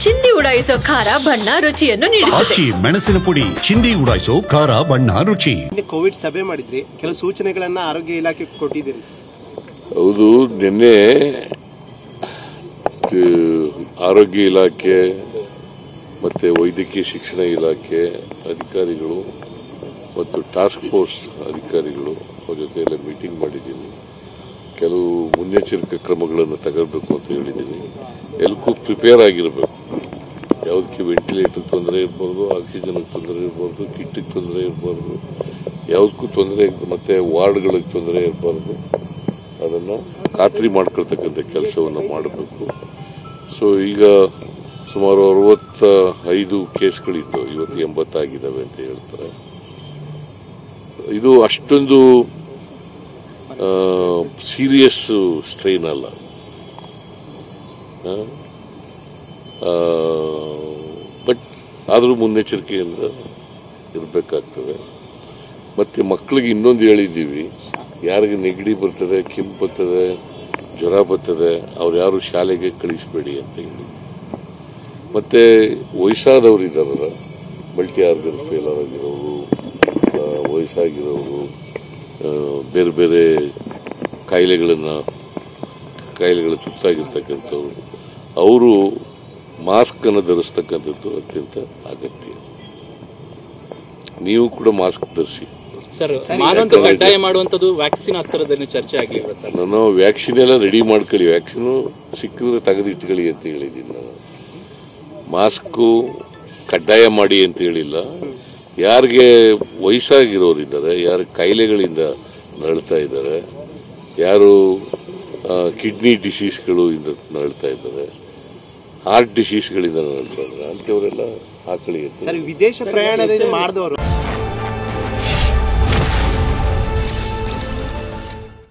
ಚಿಂದಿ ಉಡಾಯಿಸೋ ಖಾರ ಬಣ್ಣ ರುಚಿಯನ್ನು ನೀಡುತ್ತದೆ. ಮೆಣಸಿನ ಪುಡಿ ಚಿಂದಿ ಉಡಾಯಿಸೋ ಖಾರ ಬಣ್ಣ ರುಚಿ. ಕೋವಿಡ್ ಸಭೆ ಮಾಡಿದ್ರಿ, ಕೆಲವು ಸೂಚನೆಗಳನ್ನ ಆರೋಗ್ಯ ಇಲಾಖೆ ಕೊಟ್ಟಿದ್ದೀರಿ. ಹೌದು, ನಿನ್ನೆ ಆರೋಗ್ಯ ಇಲಾಖೆ ಮತ್ತೆ ವೈದ್ಯಕೀಯ ಶಿಕ್ಷಣ ಇಲಾಖೆ ಅಧಿಕಾರಿಗಳು ಮತ್ತು ಟಾಸ್ಕ್ ಫೋರ್ಸ್ ಅಧಿಕಾರಿಗಳು ಅವ್ರ ಜೊತೆ ಎಲ್ಲ ಮೀಟಿಂಗ್ ಮಾಡಿದ್ದೀನಿ. ಕೆಲವು ಮುನ್ನೆಚ್ಚರಿಕೆ ಕ್ರಮಗಳನ್ನು ತಗೊಳ್ಬೇಕು ಅಂತ ಹೇಳಿದ್ದೀನಿ. ಎಲ್ಲಕ್ಕೂ ಪ್ರಿಪೇರ್ ಆಗಿರಬೇಕು. ಯಾವುದಕ್ಕೆ ವೆಂಟಿಲೇಟರ್ ತೊಂದರೆ ಇರಬಾರ್ದು, ಆಕ್ಸಿಜನ್ಗೆ ತೊಂದರೆ ಇರಬಾರ್ದು, ಕಿಟ್ಟಿಗೆ ತೊಂದರೆ ಇರಬಾರ್ದು, ಯಾವುದಕ್ಕೂ ತೊಂದರೆ ಮತ್ತೆ ವಾರ್ಡ್ಗಳಿಗೆ ತೊಂದರೆ ಇರಬಾರ್ದು. ಅದನ್ನು ಖಾತ್ರಿ ಮಾಡ್ಕೊಳ್ತಕ್ಕಂಥ ಕೆಲಸವನ್ನು ಮಾಡಬೇಕು. ಸೊ ಈಗ ಸುಮಾರು 65 ಕೇಸ್ಗಳಿದ್ದು ಇವತ್ತು 80 ಆಗಿದ್ದಾವೆ ಅಂತ ಹೇಳ್ತಾರೆ. ಇದು ಅಷ್ಟೊಂದು ಸೀರಿಯಸ್ ಸ್ಟ್ರೈನ್ ಅಲ್ಲ. ಬಟ್ ಆದರೂ ಮುನ್ನೆಚ್ಚರಿಕೆಯಿಂದ ಇರಬೇಕಾಗ್ತದೆ. ಮತ್ತೆ ಮಕ್ಕಳಿಗೆ ಇನ್ನೊಂದು ಹೇಳಿದ್ದೀವಿ, ಯಾರಿಗೆ ನೆಗಡಿ ಬರ್ತದೆ, ಕೆಮ್ಮು ಬರ್ತದೆ, ಜ್ವರ ಬರ್ತದೆ, ಅವ್ರು ಯಾರು ಶಾಲೆಗೆ ಕಳಿಸಬೇಡಿ ಅಂತ ಹೇಳಿ. ಮತ್ತೆ ವಯಸ್ಸಾದವರು ಇದ್ದಾರಲ್ಲ, ಮಲ್ಟಿ ಆರ್ಗನ್ ಫೇಲರ್ ಆಗಿರೋರು, ವಯಸ್ಸಾಗಿರೋರು, ಬೇರೆ ಬೇರೆ ಕಾಯಿಲೆಗಳ ತುತ್ತಾಗಿರ್ತಕ್ಕಂಥವ್ರು, ಅವರು ಮಾಸ್ಕ್ ಅನ್ನು ಧರಿಸ್ತಕ್ಕಂಥದ್ದು ಅತ್ಯಂತ ಅಗತ್ಯ. ನೀವು ಕೂಡ ಮಾಸ್ಕ್ ಧರಿಸಿ. ಕಡ್ಡಾಯ ಮಾಡುವಂತದ್ದು ವ್ಯಾಕ್ಸಿನ್ ಹತ್ತಿರದಲ್ಲಿ ಚರ್ಚೆ ಆಗಲಿಲ್ಲ ಸರ್. ನಾನು ವ್ಯಾಕ್ಸಿನ್ ಎಲ್ಲ ರೆಡಿ ಮಾಡ್ಕೊಳ್ಳಿ, ವ್ಯಾಕ್ಸಿನ್ ಸಿಕ್ಕಿದ್ರೆ ತೆಗೆದಿಟ್ಕೊಳ್ಳಿ ಅಂತ ಹೇಳಿದ್ದೀನಿ. ನಾನು ಮಾಸ್ಕು ಕಡ್ಡಾಯ ಮಾಡಿ ಅಂತ ಹೇಳಿಲ್ಲ. ಯಾರಿಗೆ ವಯಸ್ಸಾಗಿರೋರಿದ್ದಾರೆ, ಯಾರು ಕಾಯಿಲೆಗಳಿಂದ ನರಳ್ತಾ ಇದ್ದಾರೆ, ಯಾರು ಕಿಡ್ನಿ ಡಿಸೀಸ್ಗಳು ಇಂದ ನರಳ್ತಾ ಇದ್ದಾರೆ, ಹಾರ್ಟ್ ಡಿಸೀಸ್ಗಳಿಂದ ನರಳ್ತಾ ಇದ್ದಾರೆ, ಅಂತವರೆಲ್ಲ ಹಾಕೊಳ್ಳಿ. ವಿದೇಶ ಪ್ರಯಾಣದಿಂದ ಮಾಡಿದವರು